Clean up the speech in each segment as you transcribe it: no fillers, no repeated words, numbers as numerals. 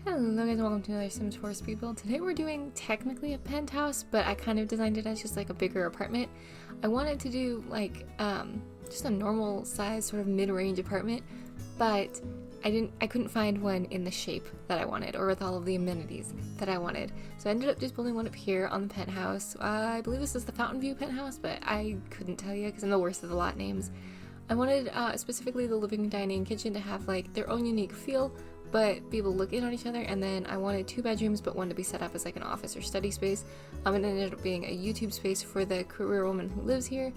Hello guys, welcome to another Sims 4 speed build. Today we're doing technically a penthouse, but I kind of designed it as just like a bigger apartment. I wanted to do like just a normal size sort of mid-range apartment, but I couldn't find one in the shape that I wanted or with all of the amenities that I wanted. So I ended up just building one up here on the penthouse. I believe this is the Fountain View penthouse, but I couldn't tell you because I'm the worst of the lot names. I wanted specifically the living, dining, kitchen to have like their own unique feel, but be able to look in on each other. And then I wanted 2 bedrooms, but one to be set up as like an office or study space. And it ended up being a YouTube space for the career woman who lives here.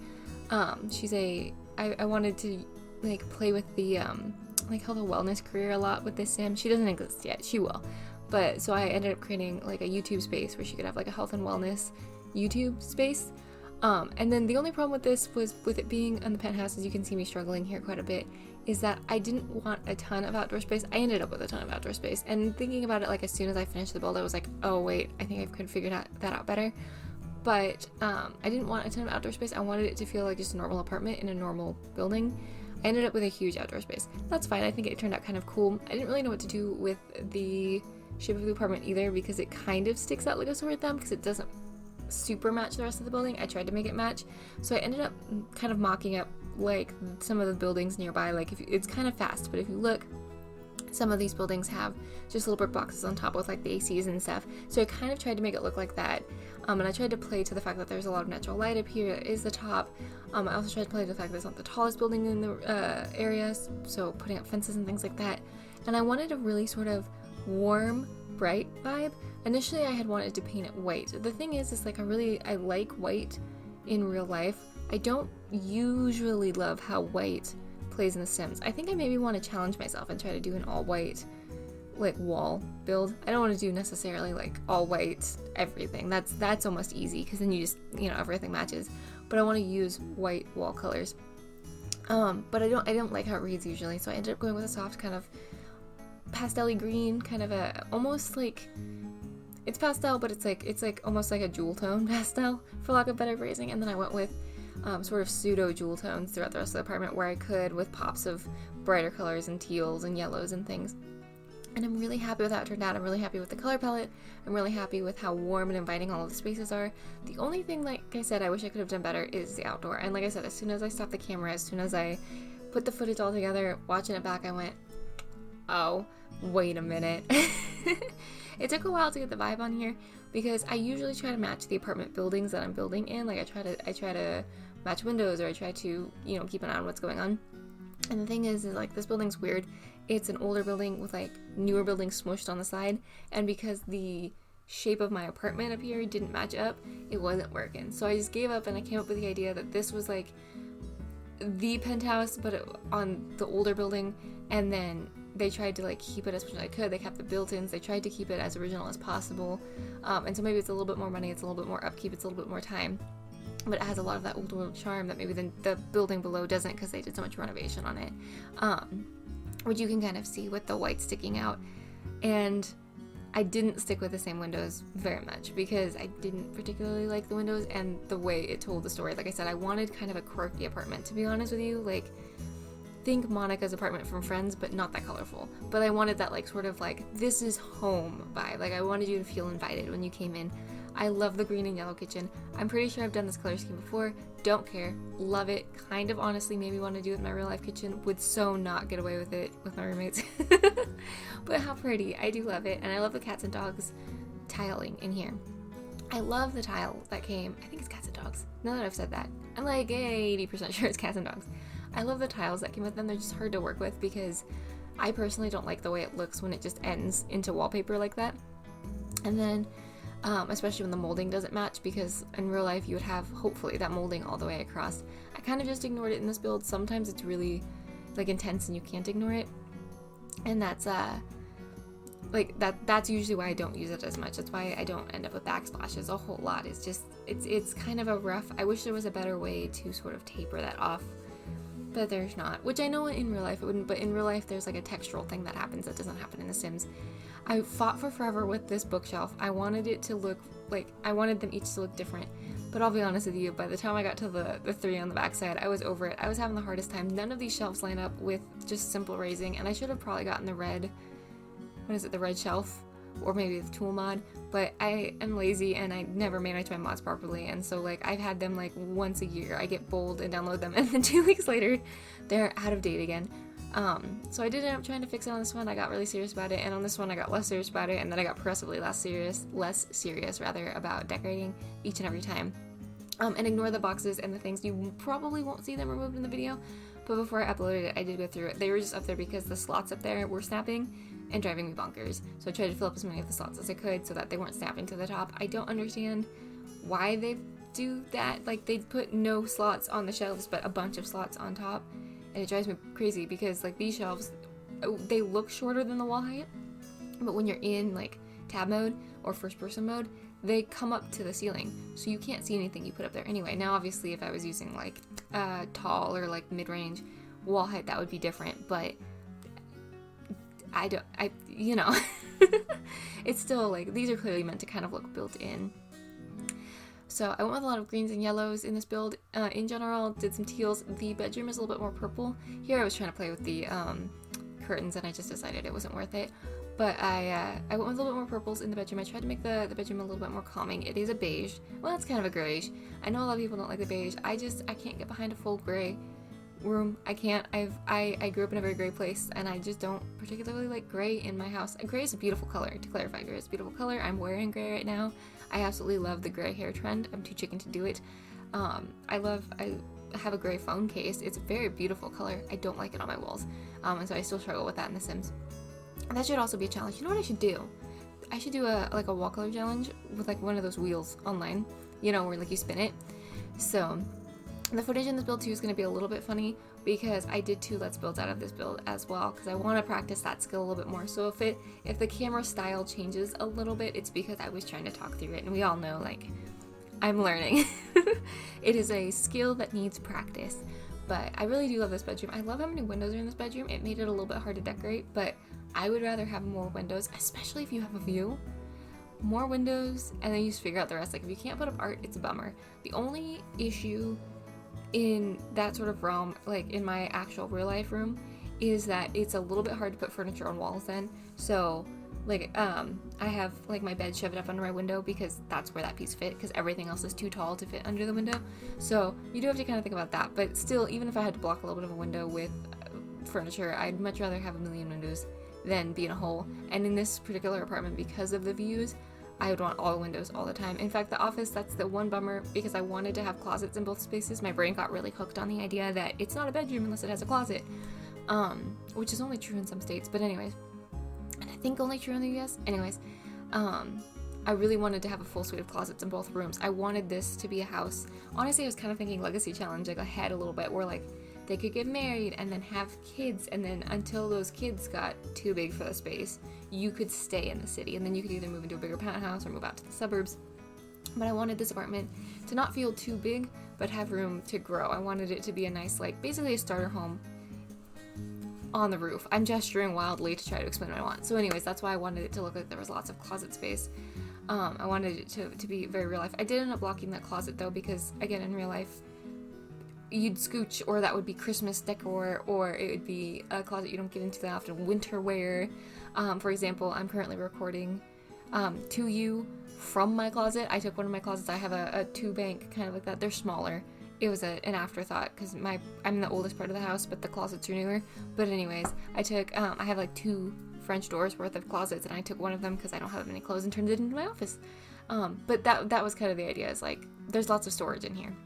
I wanted to like play with the like health and wellness career a lot with this sim. She doesn't exist yet, she will. But so I ended up creating like a YouTube space where she could have like a health and wellness YouTube space. And then the only problem with this was with it being on the penthouse, as you can see me struggling here quite a bit, is that I didn't want a ton of outdoor space. I ended up with a ton of outdoor space, and thinking about it, like as soon as I finished the build, I was like, oh wait, I think I could figure that out better. But I didn't want a ton of outdoor space. I wanted it to feel like just a normal apartment in a normal building. I ended up with a huge outdoor space. That's fine. I think it turned out kind of cool. I didn't really know what to do with the shape of the apartment either, because it kind of sticks out like a sore thumb because it doesn't super match the rest of the building. I tried to make it match, so I ended up kind of mocking up like some of the buildings nearby. Like it's kind of fast, but if you look, some of these buildings have just little brick boxes on top with like the ACs and stuff, so I kind of tried to make it look like that. And I tried to play to the fact that there's a lot of natural light up here. It is the top. I also tried to play to the fact that it's not the tallest building in the area, so putting up fences and things like that. And I wanted a really sort of warm, bright vibe. Initially I had wanted to paint it white. The thing is like I like white in real life. I don't usually love how white plays in The Sims. I think I maybe want to challenge myself and try to do an all white like wall build. I don't want to do necessarily like all white everything. That's almost easy because then you just, everything matches. But I want to use white wall colors. But I don't like how it reads usually, so I ended up going with a soft kind of pastel-y green, kind of a almost like, it's pastel, but it's like almost like a jewel tone pastel, for lack of better phrasing. And then I went with sort of pseudo jewel tones throughout the rest of the apartment where I could, with pops of brighter colors and teals and yellows and things. And I'm really happy with how it turned out. I'm really happy with the color palette. I'm really happy with how warm and inviting all of the spaces are. The only thing, like I said, I wish I could have done better is the outdoor. And like I said, as soon as I stopped the camera, as soon as I put the footage all together, watching it back, I went, oh, wait a minute. It took a while to get the vibe on here because I usually try to match the apartment buildings that I'm building in. Like I try to match windows, or I try to, keep an eye on what's going on. And the thing is like this building's weird. It's an older building with like newer buildings smushed on the side, and because the shape of my apartment up here didn't match up, it wasn't working. So I just gave up, and I came up with the idea that this was like the penthouse but on the older building, and then they tried to like keep it as much as I could. They kept the built-ins. They tried to keep it as original as possible. And so maybe it's a little bit more money, it's a little bit more upkeep, it's a little bit more time, but it has a lot of that old world charm that maybe the building below doesn't, because they did so much renovation on it. Which you can kind of see with the white sticking out. And I didn't stick with the same windows very much because I didn't particularly like the windows and the way it told the story. Like I said, I wanted kind of a quirky apartment, to be honest with you. Like, think Monica's apartment from Friends, but not that colorful. But I wanted that like sort of like, this is home vibe. Like I wanted you to feel invited when you came in. I love the green and yellow kitchen. I'm pretty sure I've done this color scheme before. Don't care. Love it. Kind of honestly maybe want to do it in my real life kitchen. Would so not get away with it with my roommates. But how pretty. I do love it. And I love the cats and dogs tiling in here. I love the tile that came. I think it's cats and dogs. Now that I've said that, I'm like 80% sure it's cats and dogs. I love the tiles that came with them. They're just hard to work with because I personally don't like the way it looks when it just ends into wallpaper like that. And then especially when the molding doesn't match, because in real life you would have hopefully that molding all the way across. I kind of just ignored it in this build. Sometimes it's really like intense and you can't ignore it, and that's that's usually why I don't use it as much. That's why I don't end up with backsplashes a whole lot. It's just it's kind of a rough. I wish there was a better way to sort of taper that off, but there's not, which I know in real life it wouldn't, but in real life there's like a textural thing that happens that doesn't happen in The Sims. I fought for forever with this bookshelf. I wanted it to look like, I wanted them each to look different, but I'll be honest with you, by the time I got to the 3 on the back side, I was over it. I was having the hardest time. None of these shelves line up with just simple raising, and I should have probably gotten the red what is it, the red shelf, or maybe the tool mod, but I am lazy and I never manage my mods properly, and so like I've had them like once a year. I get bold and download them, and then 2 weeks later they're out of date again. So I did end up trying to fix it on this one. I got really serious about it, and on this one I got less serious about it, and then I got progressively less serious about decorating each and every time. And ignore the boxes and the things. You probably won't see them removed in the video, but before I uploaded it, I did go through it. They were just up there because the slots up there were snapping and driving me bonkers. So I tried to fill up as many of the slots as I could so that they weren't snapping to the top. I don't understand why they do that. Like, they put no slots on the shelves, but a bunch of slots on top. And it drives me crazy because, like, these shelves, they look shorter than the wall height, but when you're in, like, tab mode or first person mode, they come up to the ceiling, so you can't see anything you put up there anyway. Now, obviously, if I was using, like, tall or, like, mid-range wall height, that would be different, but you know, it's still, like, these are clearly meant to kind of look built in. So I went with a lot of greens and yellows in this build. In general, did some teals. The bedroom is a little bit more purple. Here I was trying to play with the curtains, and I just decided it wasn't worth it. But I went with a little bit more purples in the bedroom. I tried to make the bedroom a little bit more calming. It is a beige. Well, it's kind of a grayish. I know a lot of people don't like the beige. I can't get behind a full gray room. I can't. I grew up in a very gray place, and I just don't particularly like gray in my house. Gray is a beautiful color. To clarify, gray is a beautiful color. I'm wearing gray right now. I absolutely love the gray hair trend. I'm too chicken to do it. I have a gray phone case. It's a very beautiful color. I don't like it on my walls, and so I still struggle with that in The Sims. And that should also be a challenge. You know what I should do? I should do a wall color challenge with like one of those wheels online, you know, where like you spin it. So the footage in this build too is going to be a little bit funny because I did 2 Let's Builds out of this build as well, because I want to practice that skill a little bit more. So if the camera style changes a little bit, it's because I was trying to talk through it, and we all know, like, I'm learning. It is a skill that needs practice. But I really do love this bedroom. I love how many windows are in this bedroom. It made it a little bit hard to decorate, but I would rather have more windows, especially if you have a view. More windows, and then you just figure out the rest. Like, if you can't put up art, it's a bummer. The only issue in that sort of realm, like in my actual real life room, is that it's a little bit hard to put furniture on walls then. So, like, I have, like, my bed shoved up under my window because that's where that piece fit, because everything else is too tall to fit under the window. So you do have to kind of think about that. But still, even if I had to block a little bit of a window with furniture, I'd much rather have a million windows than be in a hole. And in this particular apartment, because of the views, I would want all the windows all the time. In fact, the office, that's the one bummer, because I wanted to have closets in both spaces. My brain got really hooked on the idea that it's not a bedroom unless it has a closet, which is only true in some states, but anyways, and I think only true in the US. Anyways, I really wanted to have a full suite of closets in both rooms. I wanted this to be a house. Honestly, I was kind of thinking legacy challenge, like ahead a little bit, where like they could get married and then have kids, and then until those kids got too big for the space, you could stay in the city, and then you could either move into a bigger penthouse or move out to the suburbs. But I wanted this apartment to not feel too big, but have room to grow. I wanted it to be a nice, like, basically a starter home on the roof. I'm gesturing wildly to try to explain what I want. So anyways, that's why I wanted it to look like there was lots of closet space. I wanted it to be very real life. I did end up blocking that closet though, because again, in real life, you'd scooch, or that would be Christmas decor, or it would be a closet you don't get into that often, winter wear. For example, I'm currently recording to you from my closet. I took one of my closets. I have a 2-bank kind of like that. They're smaller. It was an afterthought because I'm in the oldest part of the house, but the closets are newer. But anyways, I took I have like 2 French doors worth of closets, and I took one of them because I don't have any clothes and turned it into my office. But that was kind of the idea. Is like there's lots of storage in here.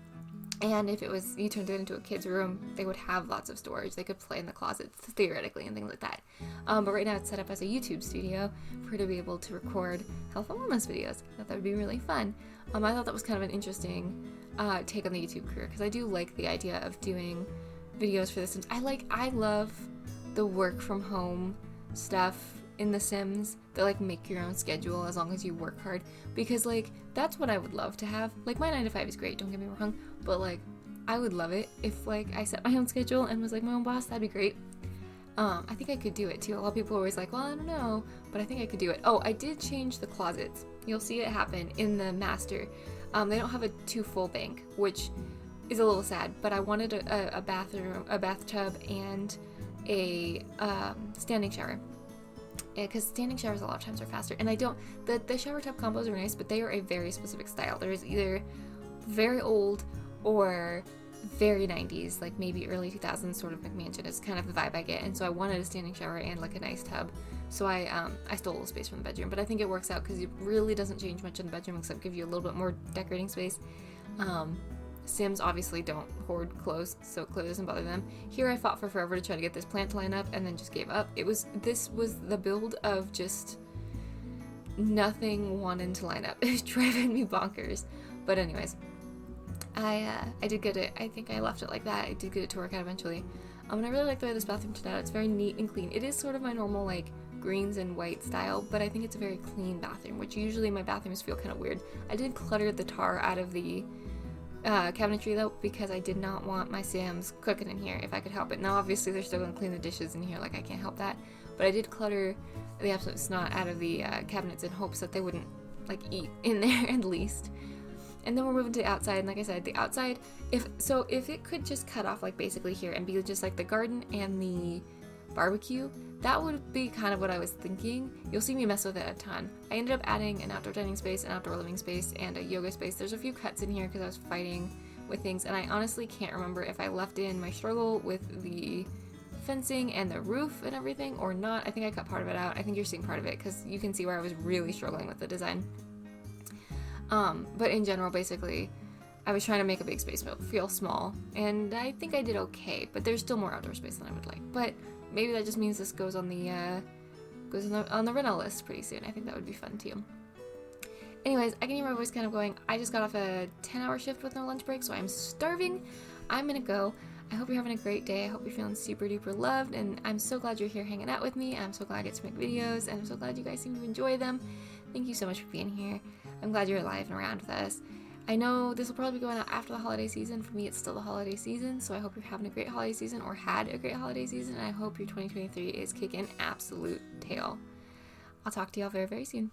And if you turned it into a kid's room, they would have lots of storage. They could play in the closets, theoretically, and things like that. But right now it's set up as a YouTube studio for her to be able to record health and wellness videos. I thought that would be really fun. I thought that was kind of an interesting take on the YouTube career, because I do like the idea of doing videos for The Sims. I love the work from home stuff in The Sims, that like make your own schedule as long as you work hard, because like that's what I would love to have. Like my 9 to 5 is great, don't get me wrong, but like I would love it if like I set my own schedule and was like my own boss. That'd be great. I think I could do it too. A lot of people are always like, well, I don't know, but I think I could do it. Oh, I did change the closets. You'll see it happen in the master. They don't have a 2 full bank, which is a little sad, but I wanted a bathroom, a bathtub, and a standing shower. because standing showers a lot of times are faster. And the shower tub combos are nice, but they are a very specific style. There is either very old or very 90s, like maybe early 2000s sort of McMansion is kind of the vibe I get. And so I wanted a standing shower and like a nice tub. So I stole a little space from the bedroom, but I think it works out because it really doesn't change much in the bedroom except give you a little bit more decorating space. Sims obviously don't hoard clothes, so clothes doesn't bother them. Here I fought for forever to try to get this plant to line up and then just gave up. This was the build of just nothing wanting to line up. It was driving me bonkers. But anyways, I did get it. I think I left it like that. I did get it to work out eventually. And I really like the way this bathroom turned out. It's very neat and clean. It is sort of my normal like greens and white style, but I think it's a very clean bathroom, which usually my bathrooms feel kind of weird. I did clutter the tar out of the cabinetry though, because I did not want my Sims cooking in here if I could help it. Now obviously they're still going to clean the dishes in here, like I can't help that, but I did clutter the absolute snot out of the cabinets in hopes that they wouldn't like eat in there at least. And then we're moving to the outside, and like I said, the outside, if it could just cut off like basically here and be just like the garden and the barbecue, that would be kind of what I was thinking. You'll see me mess with it a ton. I ended up adding an outdoor dining space, an outdoor living space, and a yoga space. There's a few cuts in here because I was fighting with things, and I honestly can't remember if I left in my struggle with the fencing and the roof and everything or not. I think I cut part of it out. I think you're seeing part of it because you can see where I was really struggling with the design. But in general, basically, I was trying to make a big space feel small, and I think I did okay, but there's still more outdoor space than I would like. But maybe that just means this goes on the rental list pretty soon. I think that would be fun too. Anyways, I can hear my voice kind of going. I just got off a 10-hour shift with no lunch break, so I'm starving. I'm gonna go. I hope you're having a great day. I hope you're feeling super duper loved, and I'm so glad you're here hanging out with me. I'm so glad I get to make videos, and I'm so glad you guys seem to enjoy them. Thank you so much for being here. I'm glad you're alive and around with us. I know this will probably be going out after the holiday season. For me, it's still the holiday season, so I hope you're having a great holiday season or had a great holiday season, and I hope your 2023 is kicking absolute tail. I'll talk to y'all very, very soon.